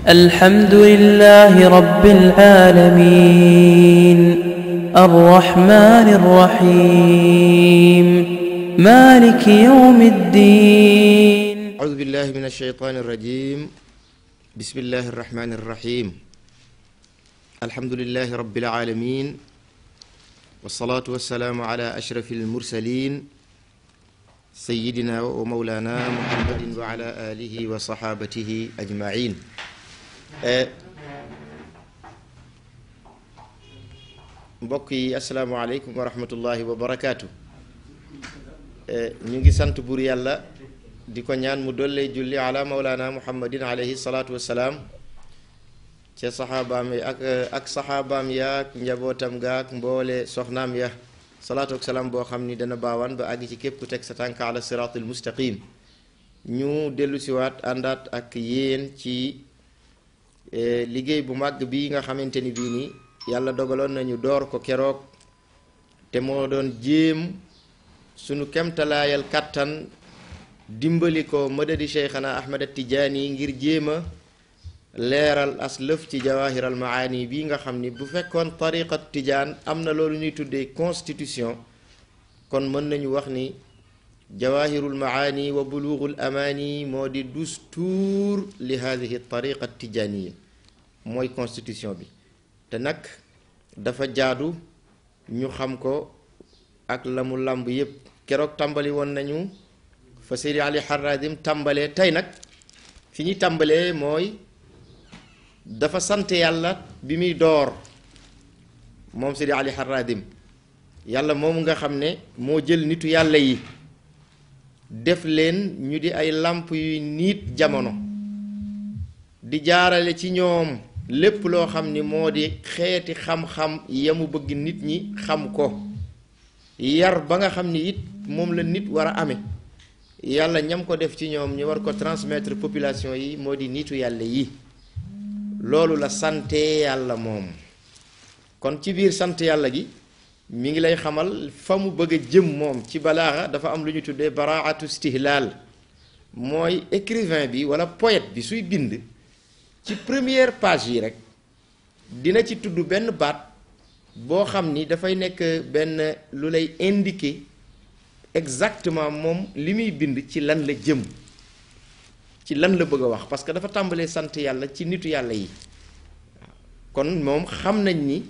الحمد لله رب العالمين الرحمن الرحيم مالك يوم الدين. أعوذ بالله من الشيطان الرجيم. بسم الله الرحمن الرحيم. الحمد لله رب العالمين والصلاة والسلام على أشرف المرسلين سيدنا ومولانا محمد وعلى آله وصحابته أجمعين. mbokk yi asalaamaaleykum wa rahmatullahi wa barakaatu. ñu ngi sant buur yàlla di ko ñaan mu dollee julli ala mawlaana muhammadin alayhi salaatu wassalaam ca saxaabaam yi ak saxaabaam ya ak njabootam ga ak mboole soxnaam ya salaatu ak salaam boo xam ni dana baawaan ba àgg ci képp ku teg sa tànk ala siraatul mustaqim. ñu dellu siwaat àndaat ak yéen ci liggéey bu màgg bi nga xamante ni bii nii yàlla dogaloon nañu door ko keroog te moo doon jéem sunu kemtalaayal kàttan dimbali ko madadi cheikhana ahmad at-tijaani ngir jéem a leeral as lëf ci jawahiral maani bi nga xam ni bu fekkoon tariqat tijaan am na loolu ñuy tuddee constitution kon mën nañu wax ni jawahirul maani wa bulughul amaani moo di dustuur li hadihi tariqa tijaaniya mooy constitution bi te nag dafa jaadu ñu xam ko ak la mu làmb yépp keroog tàmbali woon nañu fa Seydi Ali Harazim tàmbalee tey nag fi ñuy tàmbalee mooy dafa sant yàlla bi muy door moom Seydi Ali Harazim yàlla moomu nga xam ne moo jël nitu yàlla yi def leen ñu di ay làmp yuy niit jamono di jaarale ci ñoom lépp loo xam ni moo di xeeti xam-xam yamu bëgg nit ñi xam ko yar ba nga xam ni it moom la nit war a amee yàlla ñam ko def ci ñoom ñu war ko transmettre population yi moo di nitu yàlla yi loolu la sante yàlla moom. kon ci biir sant yàlla gi mi ngi lay xamal fa mu bëgg a jëm moom ci balaaxa dafa am lu ñu tuddee baraatu istihlaal mooy écrivain bi wala poète bi suy bind ci première page yi rek dina ci tudd benn baat boo xam ni dafay nekk benn lu lay indiquer exactement moom li muy bind ci lan la jëm ci lan la bëgg a wax parce que dafa tàmbalee sant yàlla ci nitu yàlla yi kon moom xam nañ ni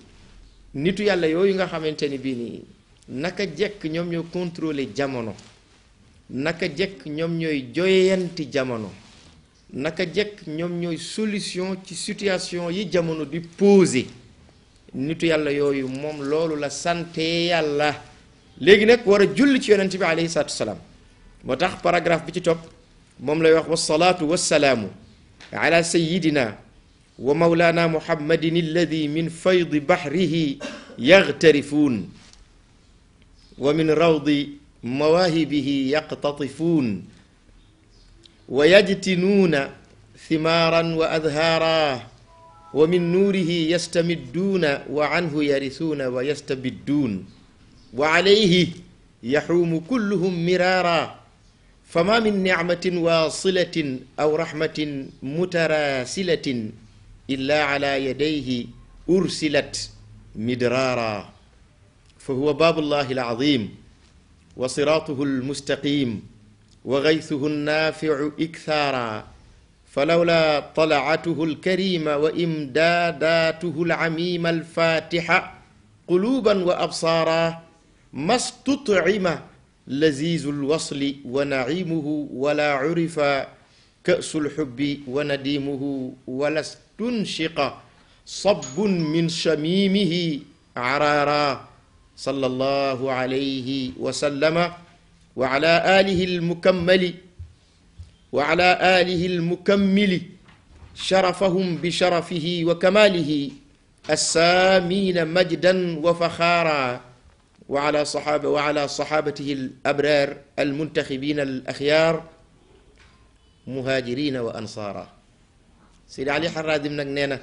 nitu yàlla yooyu nga xamante ni bii nii naka jekk ñoom ñoo contrôler jamono naka jekk ñoom ñooy joyanti jamono naka jekk ñoom ñooy solution ci situation yi jamono di poser nitu yàlla yooyu moom loolu la sante yàlla léegi nag war a julli ci yonent bi alayhi salaatu wasalaam moo tax paragraphe bi ci topp moom lay wax wasalaatu wasalaamu ala sayidina wa mawlana muhammadin alladi min faydi bahrihi yagtarifuun wa min rawdi mawaahibihi yaqtatifuun wa yajtinuuna thimaaran wa adhaara wa min nuurihi yastamidduuna wa anhu yarisuuna wa yastabidduun wa alayhi yaxuumu kulluhum miraara fama min nicmatin waasilatin aw raxmatin mutaraasilatin illa ala yadayhi ursilat midraara fa huwa baabullahi alazim wa siraatuhu almustaqim wa gaythuhu annaaficu ikthaara falawla talaatuhu alkarima wa imdaadaatuhu alcamima alfaatixa quluuban wa absaara mastutcima laziizu alwasli wa nacimuhu wala curifa ka'su alxubbi wa nadimuhu wala stunshiqa sabbun min shamiimihi caraara sallallahu alayhi wa sallama wa ala alihi almukammali wa ala alihi almukammili sharafahum bi sharafihi wa kamalihi assaamiina majdan wa faxaara wa ala saxaabatihi al abraar al muntaxibiina al axyaar muhaajiriina wa ansaara. Seydi Ali Harazim nag nee na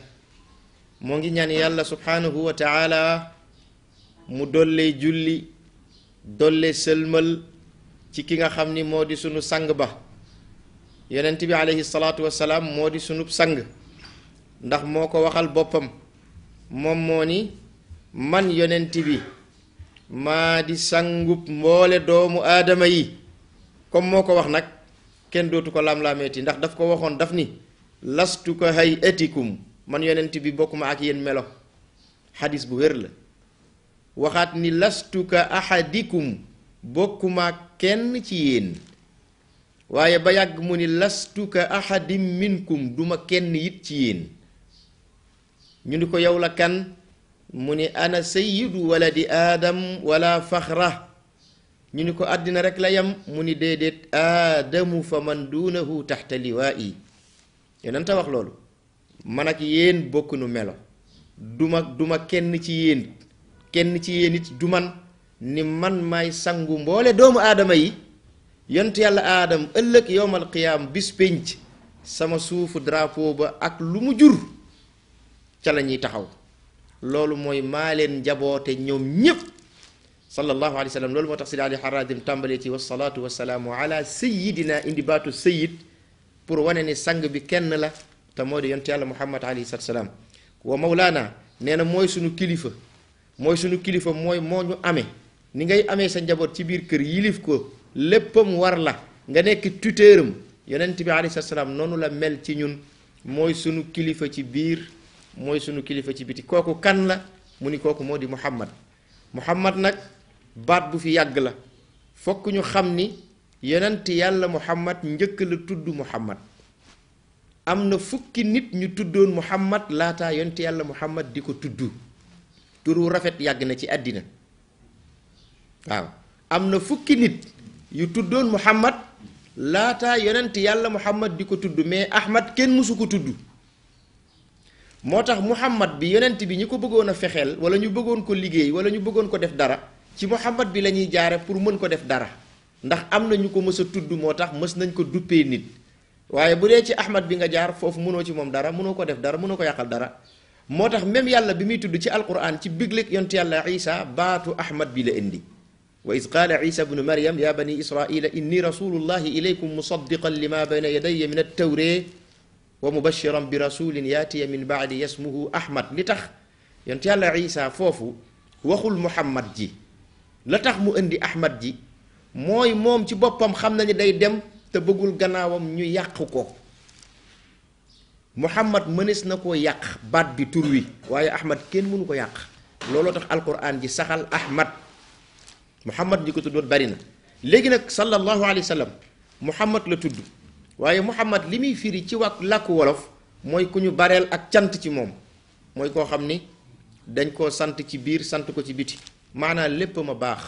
moo ngi ñaan yàlla subhaanahu wa taala mu dollee julli dollee sëlmal ci ki nga xam ni moo di sunu sang ba yonent bi alayhi salaatu wasalaam moo di sunub sang ndax moo ko waxal boppam moom moo ni man yonent bi maa di sangub mboole doomu aadama yi comme moo ko wax nag kenn dootu ko lam-laameeti ndax daf ko waxoon daf ni lastu ka hayatikum man yonent bi bokkuma ak yéen melo xadis bu wér la waxaat ni lastu ka ahadikum bokkuma kenn ci yéen waaye ba yàgg mu ni lastu ka ahadim minkum duma kenn it ci yéen ñu ni ko yow la kan mu ni ana sayyidu waladi aadam wala faxra ñu ni ko àddina rek la yam mu ni déedéet aadamu fa man duunahu taxta liwaa'i yonent a wax loolu man ak yéen bokk nu melo duma kenn ci yéen it du man ni man maay sangu mboole doomu aadama yi yonent yàlla aadam ëllëg yowmal qiyaam bis pénc sama suufu drapeau ba ak lu mu jur ca la ñuy taxaw loolu mooy maa leen njaboote ñoom ñépp sallallahu alayhi wa sallam loolu moo tax Sidi Ali Haradim tàmbalee ci wasalaatu wasalaamu ala sayidina indi baatu sayid pour wane ni sang bi kenn la te moo di yonent yàlla muhammad alayhi salaatu salaam wa mawlaana nee na mooy sunu kilifa mooy moo ñu amee ni ngay amee sa njaboot ci biir kër yilif ko léppam war la nga nekk tuteuram yonent bi alayhi salaatu salaam noonu la mel ci ñun mooy sunu kilifa ci biir mooy sunu kilifa ci biti kooku kan la mu ni kooku moo di muhammad nag baat bu fi yàgg la fokk ñu xam ni yonent yàlla muhammad njëkk la tudd muhammad am na fukki nit ñu tuddoon muhammad laataa yonent yàlla muhammad di ko tudd turu rafet yàgg na ci àddina waaw am na fukki nit yu tuddoon muhammad laataa yonent yàlla muhammad di ko tudd mais ahmad kenn mësu ko tudd moo tax muhammad bi yonent bi ñi ko bëggoon a fexeel wala ñu bëggoon ko liggéey wala ñu bëggoon ko def dara ci muhammad bi la ñuy jaare pour mën ko def dara ndax am na ñu ko mës a tudd moo tax mës nañ ko duppee nit waaye bu dee ci ahmad bi nga jaar foofu mënoo ci moom dara mënoo ko def dara mënoo ko yàqal dara moo tax même yàlla bi muy tudd ci alquran ci bigleeg yonent yàlla isa baatu ahmad bi la indi wa iz qaala isa bnu maryam ya bani israila inni rasulullahi ilaykum musaddiqan lima bayna yadayya min attawree wa mubashiran bi rasulin yaatiya min baadi yasmuhu ahmad li tax yonent yàlla isa foofu waxul muhammad ji la tax mu indi ahmad ji mooy moom ci boppam xam na ni day dem te bëggul gannaawam ñu yàq ko muhammad mënees na koo yàq baat bi tur wi waaye ahmad kenn mënu ko yàq looloo tax alquran ji saxal ahmad muhammad ñi ko tuddoon bari na léegi nag sallallahu alayhi wa sallam muhammad la tudd waaye muhammad li muy firi ci wax làkku wolof mooy ku ñu bareel ak cant ci moom mooy koo xam ni dañ koo sant ci biir sant ko ci biti maanaam lépp ma baax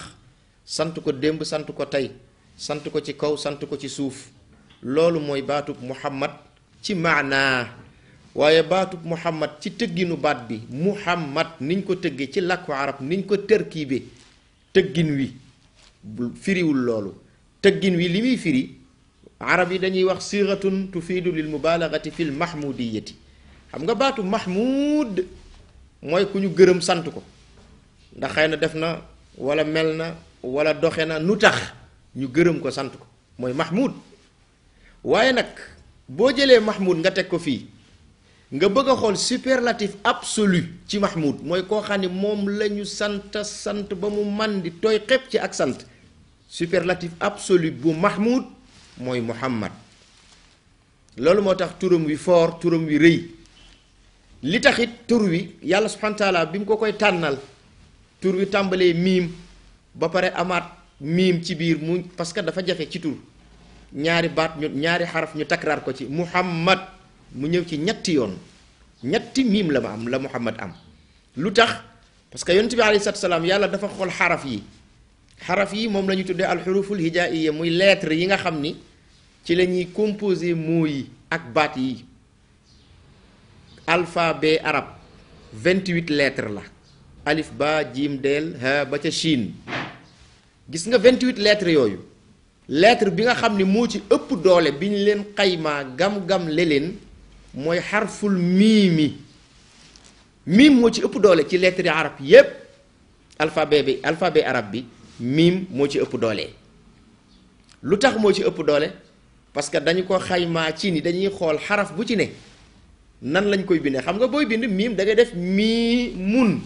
sant ko démb sant ko tey sant ko ci kaw sant ko ci suuf loolu mooy baatub muhammad ci maanaa waaye baatub muhammad ci tëgginu baat bi muhammad niñ ko tëggee ci làkku arab niñ ko tërkiibe tëggin wi firiwul loolu tëggin wi li muy firi arab yi dañuy wax siratun tufiidu lil mubalagati fil mahmudiyati xam nga baatu mahmud mooy ku ñu gërëm sant ko ndax xëy na def na wala mel na wala doxe na nu tax ñu gërëm ko sant ko mooy mahmud waaye nag boo jëlee mahmud nga teg ko fii nga bëgg a xool superlatif absolu ci mahmud mooy koo xam ne moom la ñu sant ba mu man di tooy xepp ci ak sant superlatif absolu bu mahmud mooy muhammad loolu moo tax turam wi foor turam wi rëy li taxit tur wi yàlla subhanahu wa taala bi mu ko koy tànnal tur wi tàmbalee miim ba pare amaat miim ci biir mu parce que dafa jafe ci tur ñaari baat ñu ñaari xaraf ñu takraar ko ci muhammad mu ñëw ci ñetti yoon ñetti miim la ma am la muhammad am lu tax parce que yonent bi alayhi salaatu salaam yàlla dafa xool xaraf yi moom la ñu tuddee alxuruful hijaiya muy lettre yi nga xam ni ci la ñuy composé mots yi ak baat yi alphabet arab 28 lettres la alif ba jiim deel ha ba ca Chine gis nga 28 lettres yooyu lettre bi nga xam ni moo ci ëpp doole bi ñu leen xaymaa gam-gam leen mooy xarful miimi miim moo ci ëpp doole ci lettre yi arab yépp alphabet arab bi miim moo ci ëpp doole lu tax moo ci ëpp doole parce que dañu ko xaymaa ci ni dañuy xool xaraf bu ci ne nan lañ koy bindee xam nga booy bind miim da ngay def mii mun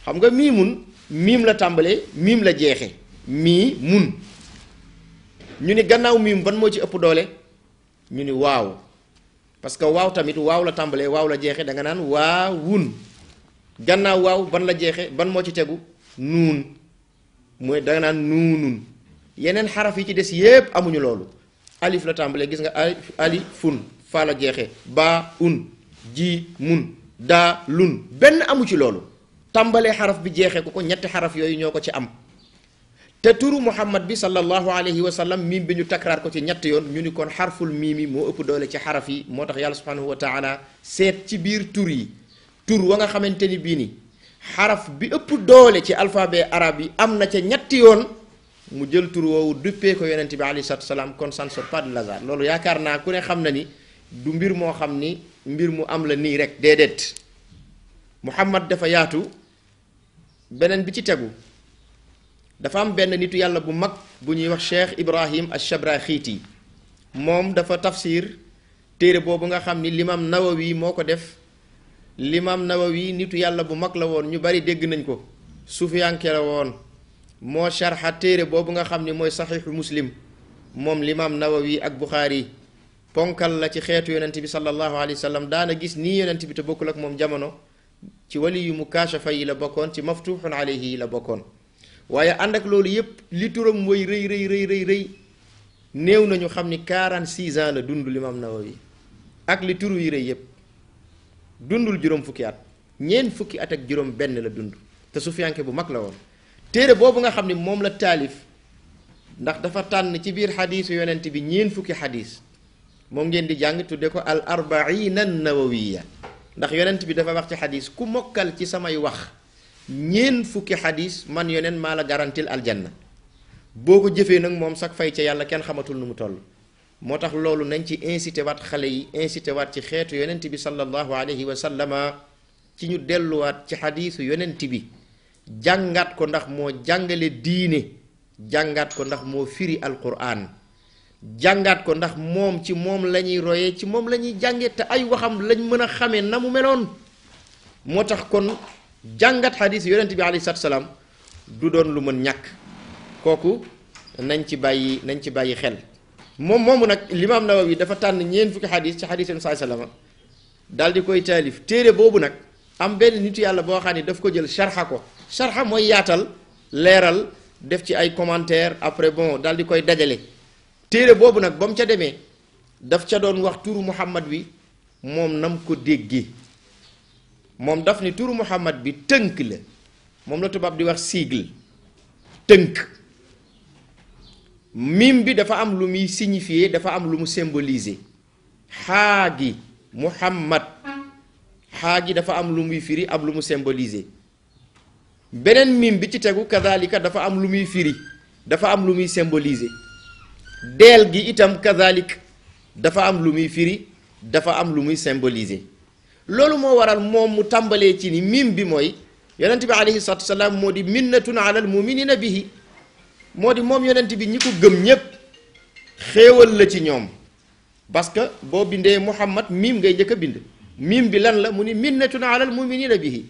xam nga mii mun miim la tàmbalee miim la jeexe mii mun ñu ni gannaaw miim ban moo ci ëpp doole ñu ni waaw parce que waaw tamit waaw la tàmbalee waaw la jeexe da nga naan waawun gannaaw waaw ban la jeexe ban moo ci tegu nuun mooy da nga naan nuunun yeneen xaraf yi ci des yépp amuñu loolu alif la tàmbalee gis nga alifun faa la jeexe baa un ji mun daa lun benn amu ci loolu tàmbalee xaraf bi jeexee ko ñetti xaraf yooyu ñoo ko ci am te turu muhammad bi sallallahu alayhi wa sallam miim bi ñu takraar ko ci ñett yoon ñu ni kon xarful miim yi moo ëpp doole ci xaraf yi moo tax yàlla subhanahu wa taala seet ci biir tur yi tur wa nga xamante ni bii ni xaraf bi ëpp doole ci alphabet arabe yi am na ca ñetti yoon mu jël tur woowu duppee ko yonent bi alayhi salaatu salaam kon ça ne sort pas de hasard loolu yaakaar naa ku ne xam na ni du mbir moo xam ni mbir mu am la nii rek déedéet muhammad dafa yaatu beneen bi ci tegu dafa am benn nitu yàlla bu mag bu ñuy wax cheikh ibrahim ash-shabraxiiti moom dafa tafsir téere boobu nga xam ni limam nawawi moo ko def limam nawawi nitu yàlla bu mag la woon ñu bari dégg nañ ko sufiyanke la woon moo sharxa téere boobu nga xam ni mooy saxiixu muslim moom limam nawawi ak buxaari ponkal la ci xeetu yonent bi sallallahu alayhi wa sallam daana gis nii yonent bi te bokkul ak moom jamono ci wali yu mukaashafa yi la bokkoon ci maftuxun alayhi yi la bokkoon waaye ànd ak loolu yépp li turam mooy rëy néew nañu xam ni 46 ans la dund limam nawawi ak li turu yi rëy yépp dundul juróom fukki at ñeent fukki at ak juróom benn la dund te sufiyanke bu mag la woon téere boobu nga xam ni moom la taalif ndax dafa tànn ci biir xadiisu yonent bi ñeent fukki xadiis moom ngeen di jàng tudde ko al arbaina nawawiya ndax yonent bi dafa wax ci xadiis ku mokkal ci samay wax ñeent fukki xadiis man yonent maa la garantil aljanna boo ko jëfee nag moom sax fay ca yàlla kenn xamatul nu mu toll moo tax loolu nañ ci incité waat xale yi incité waat ci xeetu yonent bi sallallahu alayhi wa sallama ci ñu delluwaat ci xadiisu yonent bi jàngat ko ndax moo jàngale diine jàngat ko ndax moo firi alquran jàngat ko ndax moom ci moom la ñuy royee ci moom la ñuy jànge te ay waxam lañ mën a xamee na mu meloon moo tax kon jàngat xadiis yonent bi alayhi salaam du doon lu mën ñàkk kooku nañ ci bàyyi xel moomu nag limaam Nawawi dafa tànn ñeent fukki xadiis ci xadiis sallallahu alayhi wasallam daal di koy taalif téere boobu nag am benn nitu yàlla boo xam ne daf ko jël sharxa ko sharxa mooy yaatal leeral def ci ay commentaire après bon daal di koy dajale téere boobu nag ba mu ca demee daf ca doon wax turu muhammad bi moom nam ko déggee moom daf ni turu muhammad bi tënk la moom la tubaab di wax sigle tënk mim bi dafa am lu muy signifier dafa am lu mu symboliser xaa gi muhammad xaa gi dafa am lu muy firi am lu mu symboliser beneen mim bi ci tegu kazalika dafa am lu muy firi dafa am lu muy symboliser deel gi itam kazalik dafa am lu muy firi dafa am lu muy symboliser loolu moo waral moom mu tàmbalee ci ni mim bi mooy yonent bi alayhi salaatu wasalaam moo di minnatun ala al muminina bihi moo di moom yonent bi ñi ko gëm ñépp xéewal la ci ñoom parce que boo bindee muhammad mim ngay njëkk a bind mim bi lan la mu ni minnatun ala al muminina bihi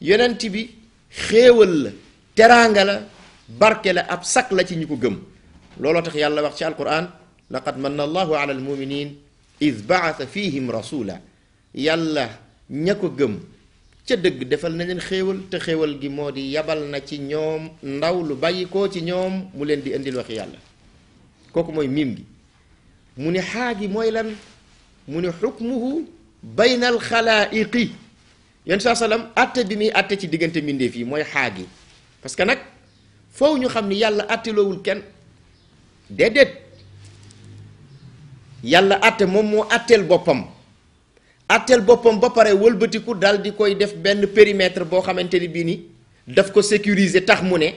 yonent bi xéewal la teraanga la barke la ab sak la ci ñi ko gëm looloo tax yàlla wax ci alquran laqad manna allahu ala almuminin id baata fihim rasula yàlla ña ko gëm ca dëgg defal na leen xéewal te xéewal gi moo di yabal na ci ñoom ndaw lu bàyyi koo ci ñoom mu leen di indil waxi yàlla kooku mooy miim gi mu ni xaa gi mooy lan mu ni xukmuhu bayna alxalaaiqi yéen saa salaam atte bi muy atte ci diggante mbindeef yi mooy xaa gi parce que nag foofu ñu xam ni yàlla atteloowul kenn déedéet yàlla atte moom moo atteel boppam ba pare wëlbatiku dal di koy def benn périmètre boo xamante ni bii ni daf ko sécuriser tax mu ne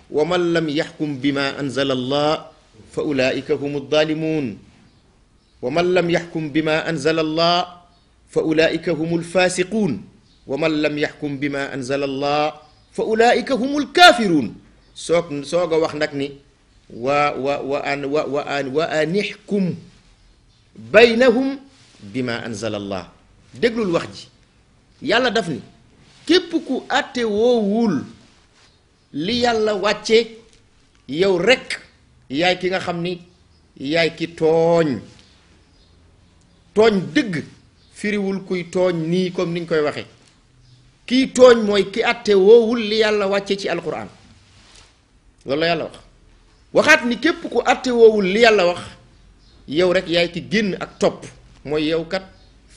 wa man lam yaxkum bima anzala allah fa ulaika hum alzalimun wa man lam yaxkum bima anzala allah fa ulaika hum alfasiqun wa man lam yaxkum bima anzala allah fa ulaika hum alkafirun soog a wax nag ni wa anixkum baynahum bima anzala allah déglul wax ji yàlla daf ni képp ku àtte woowul li yàlla wàcce yow rekk yaay ki nga xam ni yaay ki tooñ dëgg firiwul kuy tooñ nii comme niñ koy waxe kii tooñ mooy ki àtte woowul li yàlla wàcce ci alquran loolu la yàlla wax waxaat ni képp ku àtte woowul li yàlla wax yow rek yaay ki génn ak topp mooy yow kat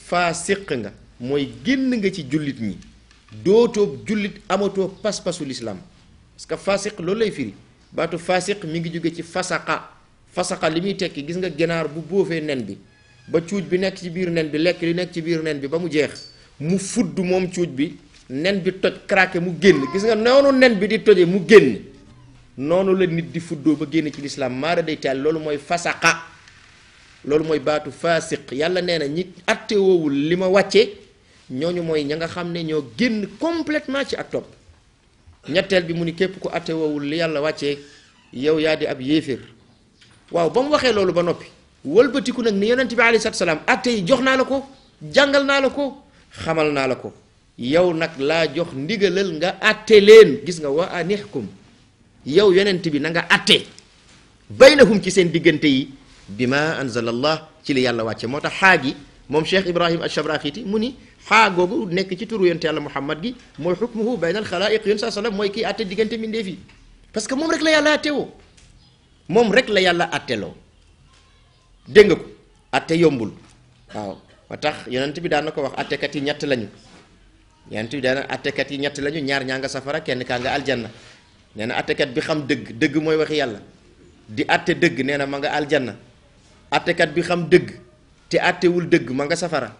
faasiq nga mooy génn nga ci jullit ñi dootoo jullit amatoo pas-pasu lislaam parce que faasiq loolu lay firi baatu faasiq mi ngi jóge ci fasaqa li muy tekki gis nga ganaar bu boofee nen bi ba cuuj bi nekk ci biir nen bi lekk li nekk ci biir nen bi ba mu jeex mu fudd moom cuuj bi nen bi toj craqué mu génn gis nga noonu nen bi di toje mu génn noonu la nit di fuddoo ba génn ci lislaam maara day taal loolu mooy fasaqa loolu mooy baatu faasiq yàlla nee na ñi atte woowul li ma wàcce ñooñu mooy ña nga xam ne ñoo génn complètement ci ak topp ñetteel bi mu ni képp ku atte woowul li yàlla wàccee yow yaa di ab yéeféer waaw ba mu waxee loolu ba noppi wëlbatiku nag ni yonent bi alayhi salaatu salaam atte yi jox naa la ko jàngal naa la ko xamal naa la ko yow nag laa jox ndigalal nga atte leen gis nga wa anihkum yow yonent bi na nga atte baynahum ci seen diggante yi bima anzala allah ci li yàlla wàcce moo tax xaa gi moom Cheikh Ibrahim Ash-Shabraxiti mu ni xaa googu nekk ci turu yonent yàlla Muhammad gi mooy xukmuhu bayna al xalaa'iq yonent saa sallam mooy kii atte diggante mbindeef yi parce que moom rek la yàlla attewoo moom rek la yàlla atteloo dégg nga ko atte yombul waaw moo tax yonent bi daan na ko wax attekat yi ñett lañu yonent bi daan na attekat yi ñett lañu ñaar ñaa nga safara kenn kaa nga aljanna nee na attekat bi xam dëgg mooy waxi yàlla di atte dëgg nee na ma nga aljanna attekat bi xam dëgg te attewul dëgg ma nga safara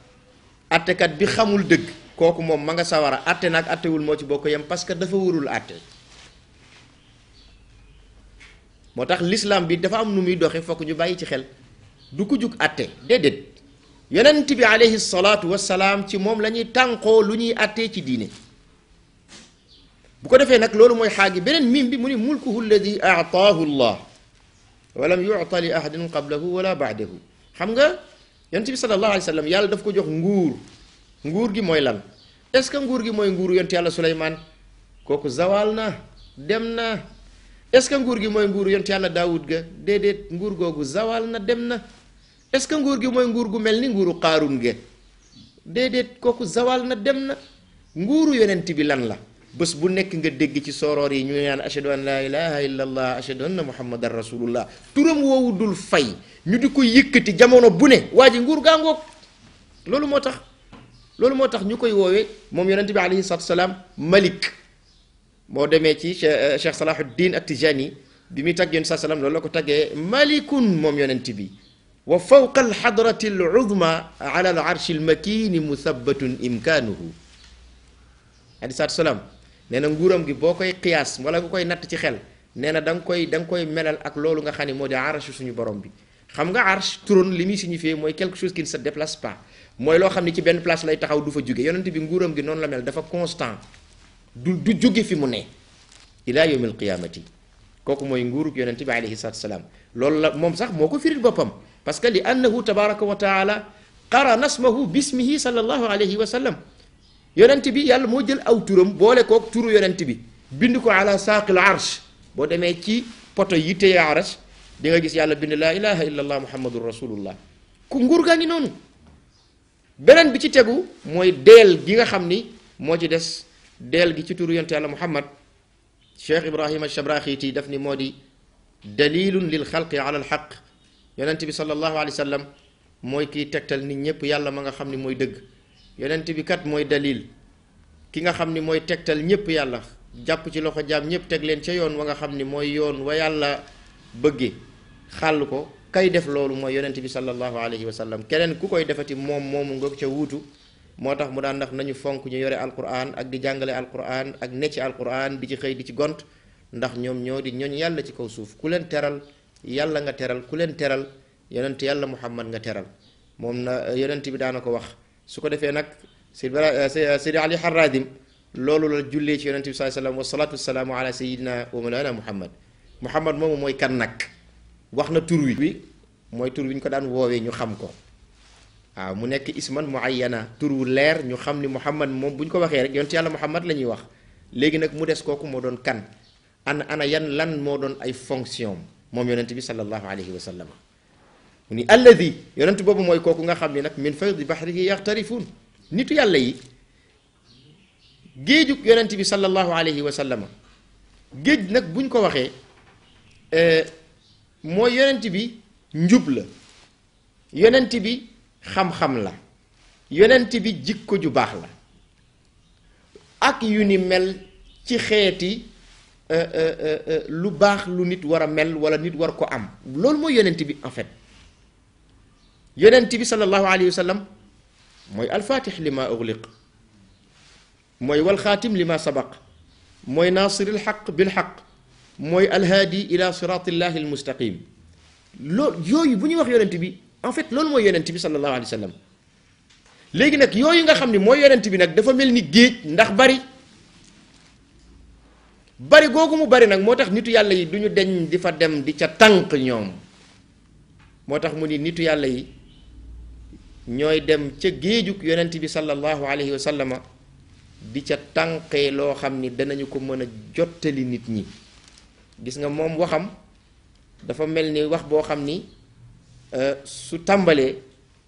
attekat bi xamul dëgg kooku moom ma nga sawara atte nag attewul moo ci bokk yem parce que dafa warul atte moo tax l'islam bi dafa am nu muy doxe fokk ñu bàyyi ci xel du ko jug atte déedéet yonent bi alayhi salaatu wassalaam ci moom la ñuy tànqoo lu ñuy attee ci diine bu ko defee nag loolu mooy xaagi beneen miim bi mu ni mulkuhu alladi aataahu llah walam yuta li ahadin qablahu wala baadahu xam nga yonent bi sallallahu alayhi wa sallam yàlla daf ko jox nguur gi mooy lan est-ce que nguur gi mooy nguuru yonent yàlla Suleymaan kooku zawal na dem na est-ce que nguur gi mooy nguuru yonent yàlla Daawud ga déedéet nguur googu zawal na dem na est-ce que nguur gi mooy nguur gu mel ni nguuru Qaaruun ga déedéet kooku zawal na dem na nguuru yonent bi lan la bés bu nekk nga dégg ci soroor yi ñu naan ashhadu an laa ilaha illa allah ashhadu anna muhammadan rasulullah turam woowu dul fay ñu di ko yëkkati jamono bu ne waa ji nguur gaa ngoog loolu moo tax ñu koy woowee moom yonent bi alayhi salaatu salaam malik boo demee ci Cheikh Salahuddin At-Tijani bi muy tagg yonent saa salaam loolu la ko taggee malikun moom yonent bi wa fawqa alxadrati aluzma ala al arshi almakini musabbatun imkaanuhu alayhi salaatu salaam nee na nguuram gi boo koy qiyaas wala nga koy natt ci xel nee na da nga koy melal ak loolu nga xam ne moo di arsh suñu borom bi xam nga arsh trône li muy signifié mooy quelque chose qui ne se déplace pas mooy loo xam ne ci benn place lay taxaw du fa jóge yonent bi nguuram gi noonu la mel dafa constant du jóge fi mu ne ila yawmil qiyamati kooku mooy nguurug yonent bi alayhi salaatu salaam loolu la moom sax moo ko firil boppam parce que li annahu tabaraka wa taala qarana ismahu bismihi sallallahu alayhi wa sallam yonent bi yàlla moo jël aw turam boole kook turu yonent bi bind ko ala saaqil arsh boo demee ci poto yi téye arsh di nga gis yàlla bind laa ilaha illa allah muhammadun rasulullah ku nguur gaa ngi noonu beneen bi ci tegu mooy deel gi nga xam ni moo ci des deel gi ci turu yonent yàlla muhammad cheikh ibrahima Ash-Shabraxiti daf ni moo di dalilun lil xalqi ala alxaq yonent bi sallallahu alayhi wa sallam mooy kiy tegtal nit ñépp yàlla ma nga xam ni mooy dëgg yonent bi kat mooy dalil ki nga xam ni mooy tegtal ñépp yàlla jàpp ci loxo jaam ñépp teg leen ca yoon wa nga xam ni mooy yoon wa yàlla bëgge xàll ko kay def loolu mooy yonent bi sallallahu alayhi wa sallam keneen ku koy defati moomu nga ca wuutu moo tax mu daan ndax nañu fonk ñu yore alquran ak di jàngale alquran ak ne ci alquran di ci xëy di ci gont ndax ñoom ñoo di ñooñ yàlla ci kaw suuf ku leen teral yàlla nga teral ku leen teral yonent yàlla muhammad nga teral moom na yonent bi daana ko wax su ko defee nag Seydi Ali Haradim loolu la jullee ci yonent bi sallallahu alayhi wa sallam wa salaatu wasalaamu ala sayidina wa mawlana muhammad moomu mooy kan nag wax na tur wi mooy tur wi ñu ko daan woowee ñu xam ko waaw mu nekk isman muayyana turu leer ñu xam ni Muhammad moom bu ñu ko waxee rek yonent yàlla Muhammad la ñuy wax léegi nag mu des kooku moo doon kan ana yan lan moo doon ay fonction moom yonent bi sallallahu alayhi wa sallam mu ni alladi yonent boobu mooy kooku nga xam ni nag min faydi bahrihi yaxtarifuun nitu yàlla yi géejug yonent bi sallallahu alayhi wa sallam géej nag buñ ko waxee mooy yonent bi njub la yonent bi xam-xam la yonent bi jikko ju baax la ak yu ni mel ci xeeti lu baax lu nit war a mel wala nit war ko am loolu mooy yonent bi en fait yonent bi sallallahu alayhi wa sallam mooy alfatix li ma ugliq mooy walxaatim li ma sabaq mooy naasiril xaq bil xaq mooy alhaadi ila siratillahi almustaqim loolu yooyu bu ñuy wax yonent bi en fait loolu mooy yonent bi sallallahu alayhi wa sallam léegi nag yooyu nga xam ne mooy yonent bi nag dafa mel ni géej ndax bari googu mu bari nag moo tax nitu yàlla yi du ñu deñ di fa dem di ca tànk ñoom moo tax mu ni nitu yàlla yi ñooy dem ca géejug yonent bi sallallahu alayhi wa sallama di ca tànqee loo xam ni danañu ko mën a jottali nit ñi gis nga moom waxam dafa mel ni wax boo xam ni su tàmbalee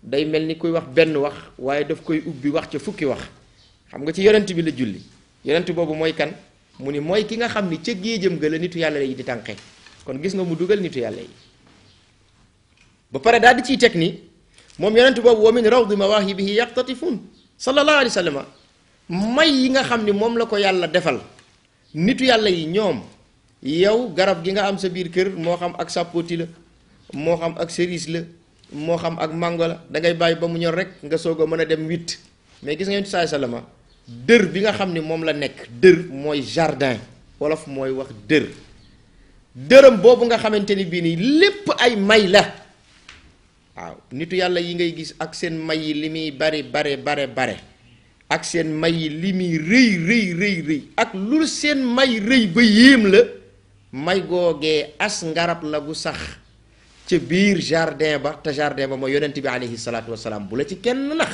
day mel ni kuy wax benn wax waaye daf koy ubbi wax ca fukki wax xam nga ci yonent bi la julli yonent boobu mooy kan mu ni mooy ki nga xam ni ca géejam ga la nitu yàlla yi di tànqee kon gis nga mu dugal nitu yàlla yi ba pare daal di ciy teg ni moom yonent boobu wa min rawdi mawaahibihi yaqtatifun sallallahu alayhi wa sallam may yi nga xam ni moom la ko yàlla defal nitu yàlla yi ñoom yow garab gi nga am sa biir kër moo xam ak sàppooti la moo xam ak cerise la moo xam ak mango la da ngay bàyyi ba mu ñor rek nga soog a mën a dem witt mais gis nga yonent saay salama dër bi nga xam ni moom la nekk dër mooy jardin wolof mooy wax dër dërëm boobu nga xamante ni bii nii lépp ay may la waaw nitu yàlla yi ngay gis ak seen may yi li muy bare ak seen may yi li muy rëy ak lu seen may rëy ba yéem la may googee as ngarab la gu sax ca biir jardin ba te jardin ba mooy yonent bi alayhi salaatu wasalaam bu la ci kenn nax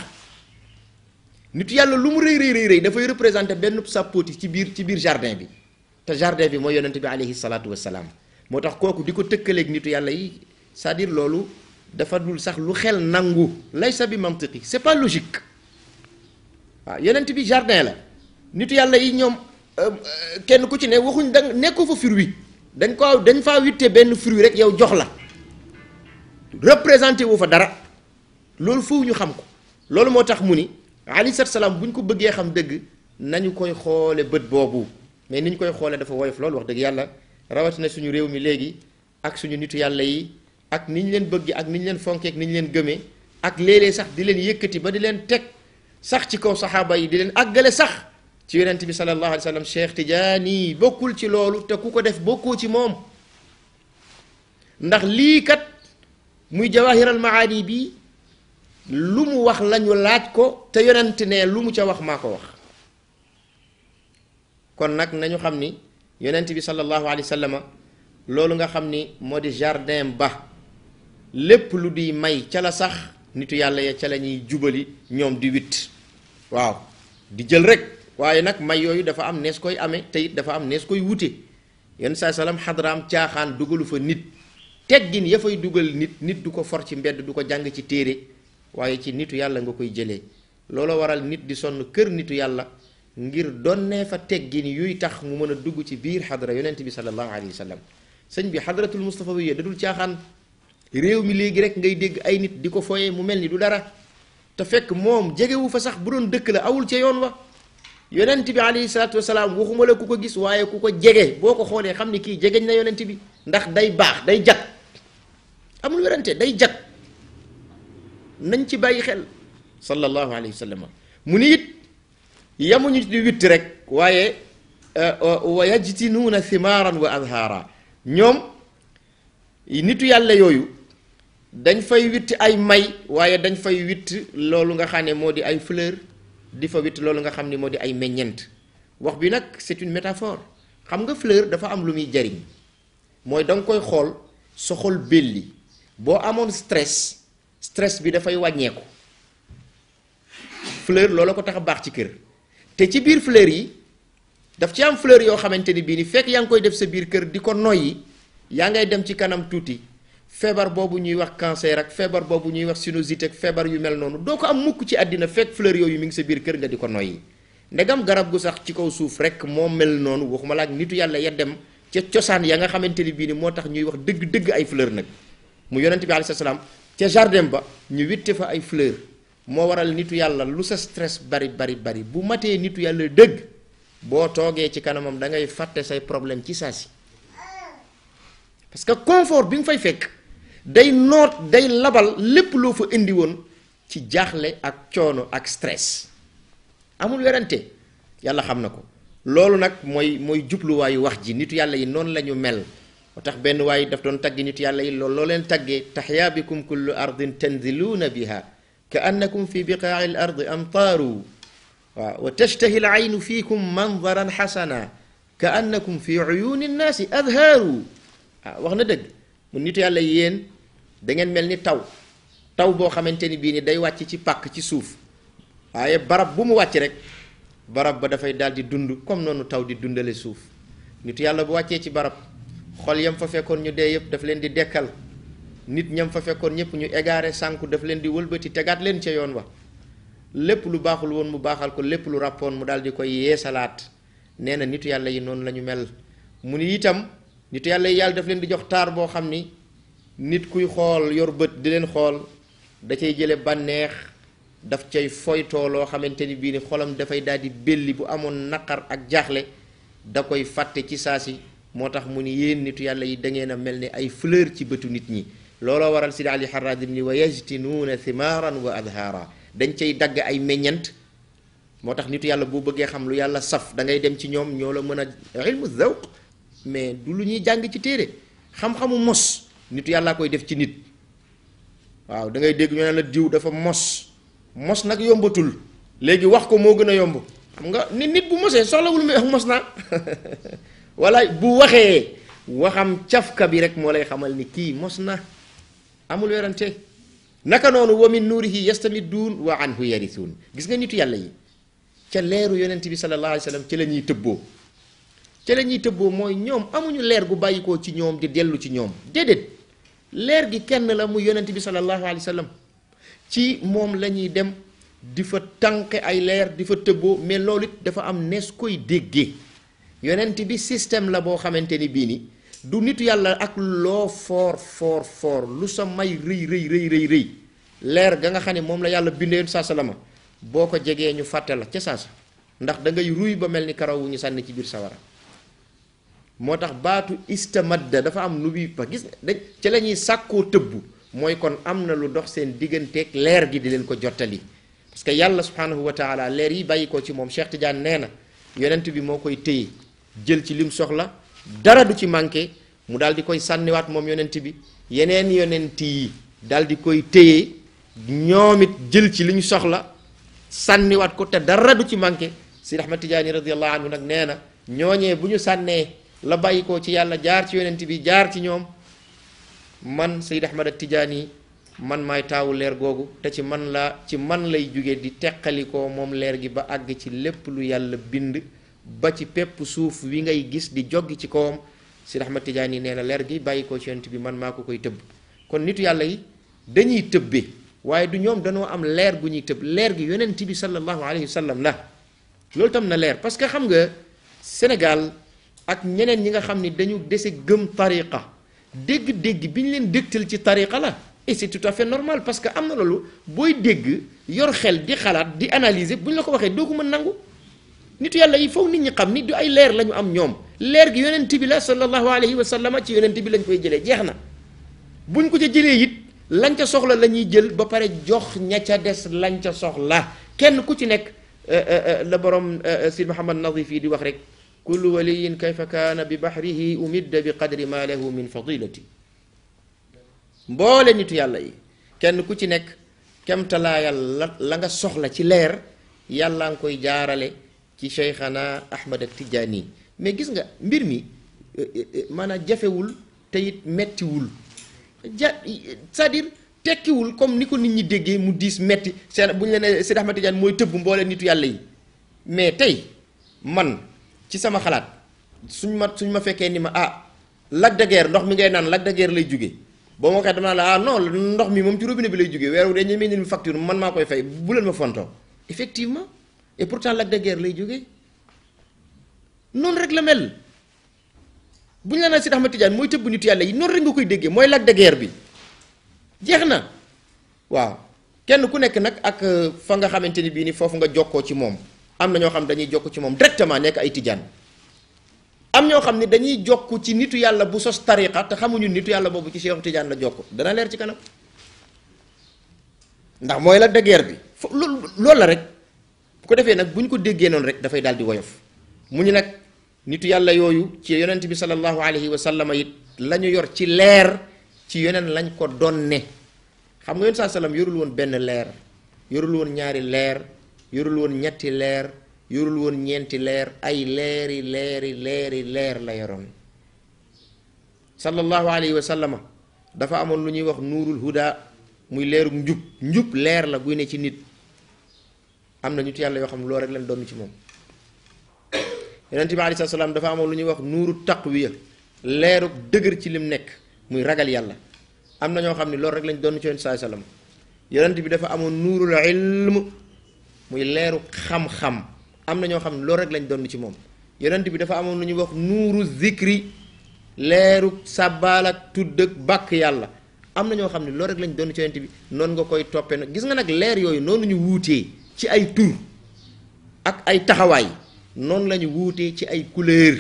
nitu yàlla lu mu rëy dafay représenté benn sàppooti ci biir jardin bi te jardin bi mooy yonent bi alayhi salaatu wasalaam moo tax kooku di ko tëkkaleeg nitu yàlla yi c'est-à-dire loolu dafa dul sax lu xel nangu laysa bi mantiqi c'est pas logique waaw yonent bi jardin la nitu yàlla yi ñoom kenn ku ci ne waxuñ da nekkoo fa fruit dañ faa witte benn fruit rek yow jox la représenté wu fa dara loolu foofu ñu xam ko loolu moo tax mu ni alayhi salaam bu ñu ko bëggee xam dëgg nañu koy xoole bët boobu mais ni ñu koy xoole dafa woyof loolu wax dëgg yàlla rawatina suñu réew mi léegi ak suñu nitu yàlla yi ak ni ñu leen bëgg ak ni ñu leen fonkee ak ni ñu leen gëmee ak léeg-léeg sax di leen yëkkati ba di leen teg sax ci kaw saxaaba yi di leen àggale sax ci yonent bi sallallahu alayhi wa sallam Cheikh Tidiane bokkul ci loolu te ku ko def bokkoo ci moom ndax lii kat muy jawahiral maani bi lu mu wax lañu laaj ko te yonent ne lu mu ca wax maa ko wax kon nag nañu xam ni yonent bi sallallahu alayhi wa sallam loolu nga xam ni moo di jardin ba lépp lu di may ca la sax nitu yàlla ya ca la ñuy jubali ñoom di witt waaw di jël rek waaye nag may yooyu dafa am nees koy amee te it dafa am nees koy wute yenn saa salaam xadraam caaxaan dugalu fa nit teggin ya fay dugal nit du ko for ci mbedd du ko jàng ci téere waaye ci nitu yàlla nga koy jëlee loolu waral nit di sonn kër nitu yàlla ngir donnee fa teggin yuy tax mu mën a dugg ci biir xadra yonent bi sallallahu alayhi wa sallam sëñ bi xadratul Mustafa bi da dul caaxaan réew mi léegi rek ngay dégg ay nit di ko foyee mu mel ni du dara te fekk moom jegewu fa sax bu doon dëkk la awul ca yoon wa yonent bi alayhi salaatu wasalaam waxuma la ku ko gis waaye ku ko jege boo ko xoolee xam ni kii jegeñ na yonent bi ndax day baax day jag amul werante day jag nañ ci bàyyi xel sallallahu alayhi wa sallam mu ni it yamuñu di witt rek waaye wa yajtinuuna thimaaran wa azhaara ñoom nitu yàlla yooyu dañ fay witt ay may waaye dañ fay witt loolu nga xam ne moo di ay fleur di fa witt loolu nga xam ne moo di ay meññent wax bi nag c'est une métaphore xam nga fleur dafa am lu muy jariñ mooy da nga koy xool sa xol belli boo amoon stress bi dafay wàññeeku fleur loolu ko tax a baax ci kër te ci biir fleur yi daf ci am fleur yoo xamante ni bii ni fekk yaa ngi koy def sa biir kër di ko noyyi yaa ngay dem ci kanam tuuti feebar boobu ñuy wax cancer ak feebar boobu ñuy wax sinusite ak feebar yu mel noonu doo ko am mukk ci àddina fekk fleur yooyu mi ngi sa biir kër nga di ko noyyi ndegam garab gu sax ci kaw suuf rek moo mel noonu waxuma la ak nitu yàlla ya dem ca cosaan ya nga xamante ni bii ni moo tax ñuy wax dëgg-dëgg ay fleur nag mu yonent bi alayhi salaam ca jardin ba ñu witte fa ay fleur moo waral nitu yàlla lu sa stress bari bu matee nitu yàlla dëgg boo toogee ci kanamam da ngay fàtte say problème ci saa si parce que confort bi nga fay fekk day noot day labal lépp loo fa indi woon ci jaaxle ak coono ak stress amul werante yàlla xam na ko loolu nag mooy jubluwaayu wax ji nitu yàlla yi noonu la ñu mel moo tax benn waay daf doon tagg nitu yàlla yi loolu loo leen taggee taxyaa bikum kullu ardin tanziluuna biha ka annakum fi biqaa'i l ardi amtaaru waaw wa tashtahi l aynu fiikum mandaran xasana ka annakum fi uyuuni nnaasi adhaaru waaw wax na dëgg mu nitu yàlla yéen da ngeen mel ni taw boo xamante ni bii ni day wàcc ci pàkk ci suuf waaye barab bu mu wàcc rek barab ba dafay daal di dund comme noonu taw di dundale suuf nitu yàlla bu wàccee ci barab xol yam fa fekkoon ñu dee yëpp daf leen di dekkal nit ñam fa fekkoon ñëpp ñu égaré sànku daf leen di wëlbati tegaat leen ca yoon wa lépp lu baaxul woon mu baaxal ko lépp lu ràppoon mu daal di koy yeesalaat nee na nitu yàlla yi noonu la ñu mel mu ni itam nitu yàlla yi yàlla daf leen di jox taar boo xam ni nit kuy xool yor bët di leen xool da cay jële bànneex daf cay foytoo loo xamante ni bii ni xolam dafay daal di belli bu amoon naqar ak jaaxle da koy fàtte ci saa si moo tax mu ni yéen nitu yàlla yi da ngeen a mel ni ay fleur ci bëtu nit ñi looloo waral Sidi Ali Harazim ni wa yajtinuuna thimaaran wa adhaara dañ cay dagg ay meññant moo tax nitu yàlla boo bëggee xam lu yàlla saf da ngay dem ci ñoom ñoo la mën a ilmu zawq mais du lu ñuy jàng ci téere xam-xamu mos nitu yàllaa koy def ci nit waaw da ngay dégg ñu ne la diw dafa mos nag yombatul léegi wax ko moo gën a yomb xam nga nit bu mosee soxlawul muy wax mos naa wala bu waxee waxam cafka bi rek moo lay xamal ni kii mos na amul werante naka noonu wa min nuurihi yastamidduun wa anhu yarisuun gis nga nitu yàlla yi ca leeru yonent bi sallallahu alayhi wa sallam ci la ñuy tëbboo ca la ñuy tëbboo mooy ñoom amuñu leer gu bàyyikoo ci ñoom di dellu ci ñoom déedéet leer gi kenn la mu yonent bi sallallahu alayhi wa sallam ci moom la ñuy dem di fa tànqe ay leer di fa tëbboo mais loolu it dafa am nees koy déggee yonent bi système la boo xamante ni bii ni du nitu yàlla ak loo foor lu sa may rëy leer ga nga xam ne moom la yàlla bindee saa salama boo ko jegee ñu fàtte la ca saasa ndax da ngay ruy ba mel ni karaw wu ñu sànni ci biir sawara moo tax baatu istamadda dafa am nu bi ba gis dañ ca la ñuy sàkkoo tëbbu mooy kon am na lu dox seen digganteeg leer gi di leen ko jottali parce que yàlla subhanahu wa taala leer yi bàyyi ko ci moom Cheikh Tidiane nee na yonent bi moo koy téye jël ci lim soxla dara du ci manqué mu daal di koy sànniwaat moom yonent bi yeneen yonent yi daal di koy téye ñoom it jël ci li ñu soxla sànniwaat ko te dara du ci manqué Sidi Ahmad Tidiane radiallahu anhu nag nee na ñooñee bu ñu sànnee la bàyyi ko ci yàlla jaar ci yonent bi jaar ci ñoom man Sidi Ahmad Tidiane man maay taawu leer googu te ci man lay jóge di teqalikoo moom leer gi ba àgg ci lépp lu yàlla bind ba ci pepp suuf wi ngay gis di joggi ci kawam Sidi Ahmad Tidiane nee na leer gi bàyyi ko ci yonent bi man maa ko koy tëbb kon nitu yàlla yi dañuy tëbbe waaye du ñoom dañoo am leer gu ñuy tëbb leer gi yonent bi sallallahu alayhi wa sallam la loolu tam na leer parce que xam nga Sénégal ak ñeneen ñi nga xam ni dañu dese gëm tariqa dégg-dégg bi ñu leen dégtal ci tariqa la et c'est tout à fait normal parce que am na loolu booy dégg yor xel di xalaat di analyser bu ñu la ko waxee doo ko mën nangu nitu yàlla yi foofu nit ñi xam ni du ay leer la ñu am ñoom leer gi yonent bi la sallallahu alayhi wa sallam ci yonent bi lañ koy jëlee jeex na buñ ko ca jëlee it lañ ca soxla la ñuy jël ba pare jox ña ca des lañ ca soxla kenn ku ci nekk la borom Sidi Muhammad Nadif yi di wax rek kullu waliyin kayfa kaana bi bahrihi umidda bi qadri ma lahu min fadilati mboole nitu yàlla yi kenn ku ci nekk kemtalaayal la nga soxla ci leer yàlla nga koy jaarale ci Cheikhana Ahmad Tidiane mais gis nga mbir mi maanaam jafewul te it mettiwul c'est-à-dire tekkiwul comme ni ko nit ñi déggee mu diis metti seen bu ñu la nee Seydi Ahmad Tidiane mooy tëbb mboolee nitu yàlla yi mais tey man ci sama xalaat suñ ma fekkee ni ma Lac de Guiers ndox mi ngay naan Lac de Guiers lay jóge boo ma waxee dama la non ndox mi moom ci robinet bi lay jóge weeru de ñu mel ni facture man maa koy fay bu leen ma fontoo effectivement et pourtant Lac de Guiers lay jóge noonu rek la mel bu ñu la naan Seydi Ahmad Tidiane mooy tëbb nitu yàlla yi noonu rek nga koy déggee mooy Lac de Guiers bi jeex na waaw kenn ku nekk nag ak fa nga xamante ni bii ni foofu nga jokkoo ci moom am na ñoo xam dañuy jokk ci moom directement nekk ay tijaan am ñoo xam ne dañuy jokk ci nitu yàlla bu sos tariqa te xamuñu nitu yàlla boobu ci Cheikh Tidiane la jokk dana leer ci kanam ndax mooy Lac de Guiers bi loolu la rek bu ko defee nag bu ñu ko déggee noonu rek dafay daal di woyof mu ñu nag nitu yàlla yooyu ci yonent bi sallallahu alayhi wa sallam it la ñu yor ci leer ci yonent lañ ko donne xam nga yonent saa sallam yorul woon benn leer yorul woon ñaari leer yorul woon ñetti leer yorul woon ñeenti leer ay leer la yoroon sallallahu alayhi wa sallama dafa amoon lu ñuy wax nuurul huda muy leerug njub leer la guy ne ci nit am na nitu yàlla yoo xam ne loolu rek lañ doon ci moom yonent bi alayhi salaam dafa amoon lu ñuy wax nuuru taqwiya leerug dëgër ci lim nekk muy ragal yàlla am na ñoo xam ne loolu rek lañ doon ci yonent saa sallam yonent bi dafa amoon nuurul ilm muy leeru xam-xam am na ñoo xam ne loolu rek lañ doon ci moom yonent bi dafa amoon lu ñuy wax nuuru zikri leeru sàbbaal ak tudd ak bàkk yàlla am na ñoo xam ne loolu rek lañ doon ci yonent bi noonu nga koy toppee nag gis nga nag leer yooyu noonu ñu wuutee ci ay tur ak ay taxawaay noonu la ñu wuutee ci ay couleur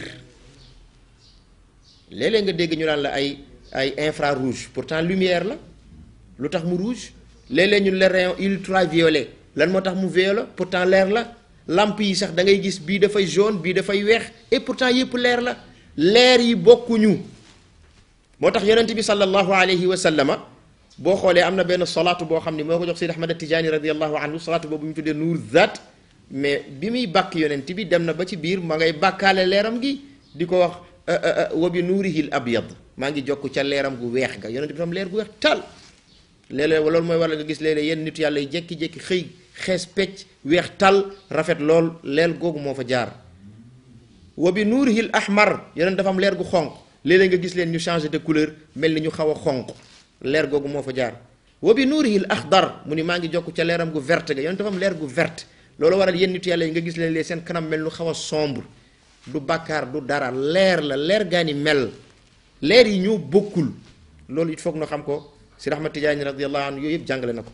léeg-léeg nga dégg ñu naan la ay infrarouge pourtant lumière la lu tax mu rouge léeg-léeg ñu le rayon ultraviolet lan moo tax mu violet pourtant leer la lampe yi sax da ngay gis bii dafay jaune bii dafay weex et pourtant yëpp leer la leer yi bokkuñu moo tax yonent bi sallallahu alayhi wa sallama boo xoolee am na benn salaatu boo xam ne moo ko jox Seydi Ahmad Tijaani radiallahu anhu salaatu boobu ñu tuddee nuur zaat mais bi muy bàkk yonent bi dem na ba ci biir ma ngay bàkkaale leeram gi di ko wax wa bi nuurihil abyad maa ngi jokk ca leeram gu weex ga yonent bi tam leer gu weex tal léeg-léeg loolu mooy waral nga gis léeg-léeg yenn nitu yàlla yi jékki-jékki xëy xees pecc weex tal rafet lool leel googu moo fa jaar wa bi nuurihil ahmar yonent dafa am leer gu xonq léeg-léeg nga gis leen ñu changé de couleur mel ni ñu xaw a xonq leer googu moo fa jaar wa bi nuurihil axdar mu ni maa ngi jokk ca leeram gu verte ga yonent dafa am leer gu verte loolu waral yenn nitu yàlla yi nga gis leen seen kanam mel lu xaw a sombre du bàkkaar du dara leer la leer gaa ni mel leer yi ñoo bokkul loolu it foog na xam ko Seydi Ahmad Tijaani radiyallahu anhu yooyu yëpp jàngale na ko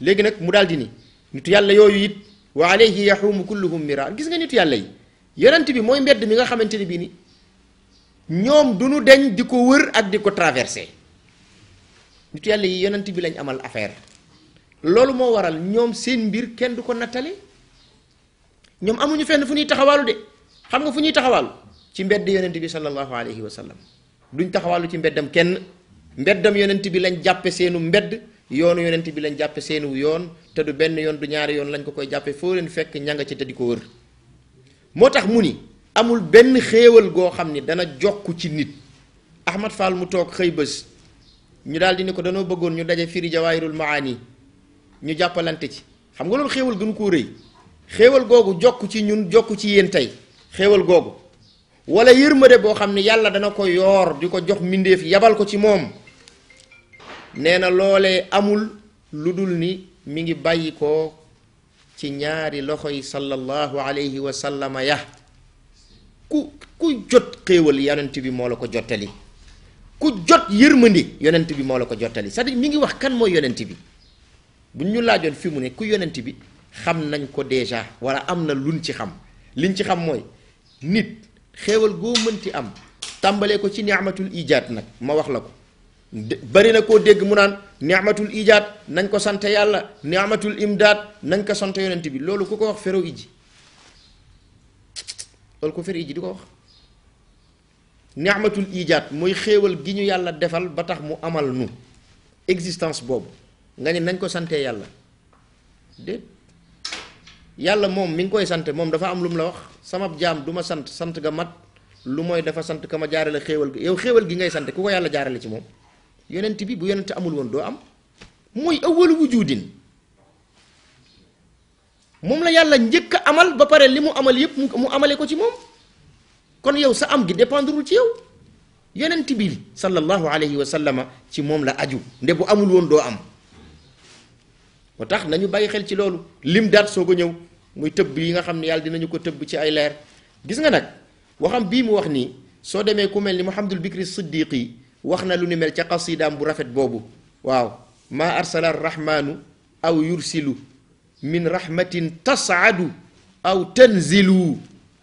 léegi nag mu daal di ni nitu yàlla yooyu it wa alayhi yaxuumu kulluhum mira gis nga nitu yàlla yi yonent bi mooy mbedd mi nga xamante ni bii ni ñoom du ñu deñ di ko wër ak di ko traversé nitu yàlla yi yonent bi lañ amal affaire loolu moo waral ñoom seen mbir kenn du ko nattale ñoom amuñu fenn fu ñuy taxawaalu de xam nga fu ñuy taxawaalu ci mbedd yonent bi sallallahu alayhi wa sallam duñ taxawaalu ci mbeddam kenn mbeddam yonent bi lañ jàppe seenu mbedd yoonu yonent bi lañ jàppe seenu yoon te du benn yoon du ñaari yoon lañ ko koy jàppe foo leen fekk ña nga ci te di ko wër moo tax mu ni amul benn xéewal goo xam ni dana jokk ci nit Ahmad Fall mu toog xëy bés ñu daal di ni ko danoo bëggoon ñu daje firi jawaahirul maani ñu jàppalante ci xam nga loolu xéewal gënu koo rëy xéewal googu jokk ci ñun jokk ci yéen tey xéewal googu wala yërmande boo xam ne yàlla dana ko yoor di ko jox mbindéef yabal ko ci moom nee na loolee amul lu dul ni mi ngi bàyyi ko ci ñaari loxo yi sallallahu alayhi wa sallama ya ku jot xéewal yonent bi moo la ko jottali ku jot yërmande yonent bi moo la ko jottali c'est-à-dire mi ngi wax kan mooy yonent bi bu ñu laajoon fi mu ne ku yonent bi xam nañ ko déjà wala am na luñ ci xam liñ ci xam mooy nit xéewal goo mënti am tàmbalee ko ci ni'matul ijaat nag ma wax la ko bari na koo dégg mu naan ni'matul ijaat nañ ko sant yàlla ni'matul imdaad nañ ko sant yonent bi loolu ku ko wax fero iji loolu ko fero iji di ko wax ni'matul ijaat mooy xéewal gi ñu yàlla defal ba tax mu amal nu existence boobu nga ne nañ ko santee yàlla déet yàlla moom mi ngi koy sant moom dafa am lu mu la wax sama jaam du ma sant ga mat lu mooy dafa sant ka ma jaarale xéewal gi yow xéewal gi ngay sant ku ko yàlla jaarale ci moom yonent bi bu yonent amul woon doo am mooy awwalu wujudin moom la yàlla njëkk a amal ba pare li mu amal yépp mu amale ko ci moom kon yow sa am gi dépendrul ci yow yonent bi sallallahu alayhi wa sallama ci moom la aju nde bu amul woon doo am moo tax nañu bàyyi xel ci loolu lim daat soog a ñëw muy tëbb yi nga xam ne yàlla dinañu ko tëbb ci ay leer gis nga nag waxam bii mu wax nii soo demee ku mel ni Muhammadul Bikri Siddiqi wax na lu ni mel ca qasidaam bu rafet boobu waaw maa arsala arrahmanu aw yursilu min rahmatin tas'adu aw tanzilu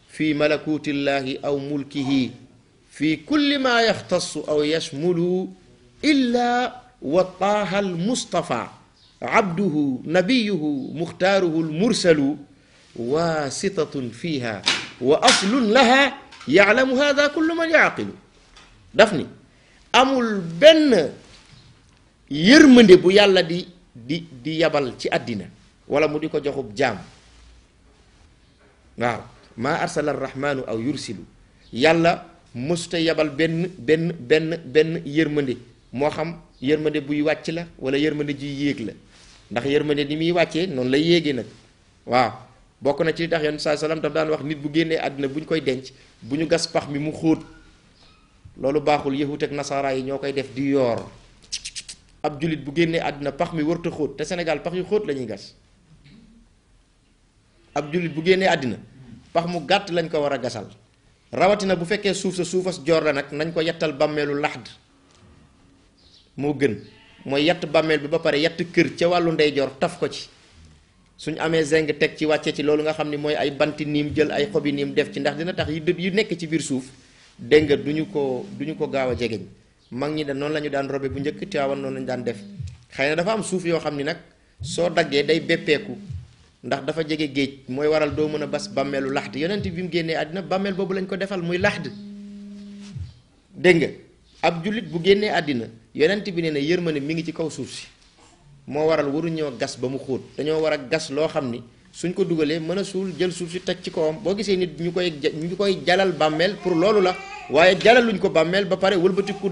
fi malakutillahi aw mulkihi fi kulli ma yaxtassu aw yashmulu illa wa taaha almustafa abduhu nabiyuhu muxtaaruhu almursalu waasitatun fiha wa aslun laha yaclamu hada kullu man yaaqilu daf ni amul benn yërmande bu yàlla di yabal ci àddina wala mu di ko joxub jaam waaw maa arsala arrahmanu aw yursilu yàlla mësuta yabal benn yërmande moo xam yërmande buy wàcc la wala yërmande juy yéeg la ndax yërmande ni muy wàccee noonu lay yéegee nag waaw bokk na ci li tax yoon saa salaam daf daan wax nit bu génnee àddina bu ñu koy denc bu ñu gas pax mi mu xóot loolu baaxul yahut ak nasaara yi ñoo koy def di yoor ab jullit bu génnee àddina pax mi warta xóot te Sénégal pax yu xóot la ñuy gas ab jullit bu génnee àddina pax mu gàtt lañ ko war a gasal rawatina bu fekkee suuf sa suufas joor la nag nañ ko yettal bàmmeelu laxd moo gën mooy yett bàmmeel bi ba pare yett kër ca wàllu ndeyjoor taf ko ci suñ amee zinc teg ci wàcce ci loolu nga xam ni mooy ay banti niim jël ay xobi niim def ci ndax dina tax yu nekk ci biir suuf dégg nga duñu ko gaaw a jegeñ mag ñi da noonu la ñu daan robe bu njëkk Tiwaawan noonu lañu daan def xëy na dafa am suuf yoo xam ni nag soo daggee day beppeeku ndax dafa jege géej mooy waral doo mën a bas bàmmeelu laxd yonent bi mu génnee àddina bàmmeel boobu lañ ko defal muy laxd dégg nga ab jullit bu génnee àddina yonent bi nee na yërmande mi ngi ci kaw suuf si moo waral waruñoo gas ba mu xóot dañoo war a gas loo xam ni suñ ko dugalee mën a suul jël suuf si teg ci kawam boo gisee nit ñu koy jalal bàmmeel pour loolu la waaye jalaluñ ko bàmmeel ba pare wëlbati ko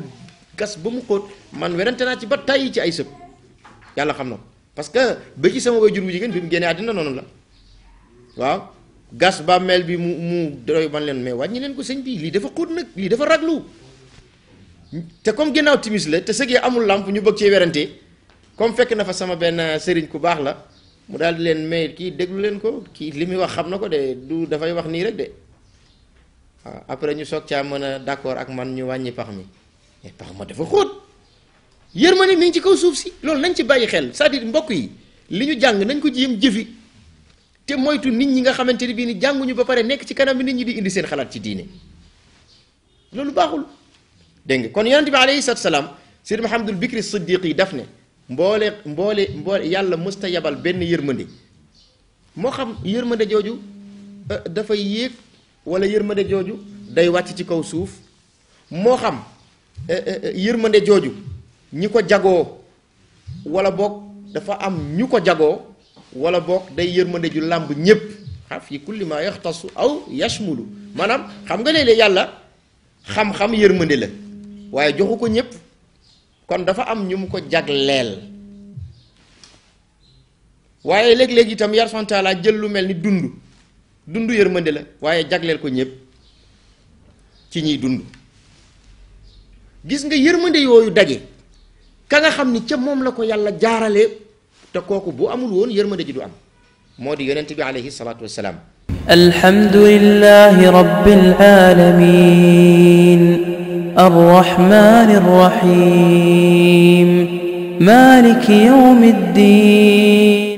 gas ba mu xóot man werante naa ci ba tàyyi ci ay sëb yàlla xam na ko parce que ba ci sama waajur bu jigéen bi mu génnee àddina noonu la waaw gas bàmmeel bi mu doy man leen mais wàññi leen ko sëñ bi lii dafa xóot nag lii dafa raglu te comme ginnaaw timis la te sëg yi amul làmp ñu bëgg cee werante comme fekk na fa sama benn sëriñ ku baax la mu daal di leen may kii déglu leen ko kii li muy wax xam na ko de du dafay wax nii rek de waaw après ñu soog caa mën a d'accord ak man ñu wàññi pax mi mais pax ma dafa xóot yërmande mi ngi ci kaw suuf si loolu nañ ci bàyyi xel c'est-à-dire mbokk yi li ñu jàng nañ ko jéem jëfi te moytu nit ñi nga xamante ni bii ni jànguñu ba pare nekk ci kanam bi nit ñi di indi seen xalaat ci diine loolu baaxul dégg nga kon yonent bi alayhi salaatu salaam Seydi Muhammadul Bikri Siddiq yi daf ne mboole yàlla mësta yabal benn yërmande moo xam yërmande jooju dafay yéeg wala yërmande jooju day wàcc ci kaw suuf moo xam yërmande jooju ñi ko jagoo wala boog dafa am ñu ko jagoo wala boog day yërmande ju làmb ñépp xa fi kulli ma yaxtasu aw yashmulu maanaam xam nga léeg-léeg yàlla xam-xam yërmande la waaye joxu ko ñépp kon dafa am ñu mu ko jagleel waaye léeg-léeg itam yar santaala jël lu mel ni dund yërmande la waaye jagleel ko ñépp ci ñiy dund gis nga yërmande yooyu daje ka nga xam ni ca moom la ko yàlla jaarale te kooku bu amul woon yërmande ji du am moo di yonent bi alayhi salaatu wassalaam alhamdulillahi rabbil alamin arrahmanir rahim maliki yawmiddin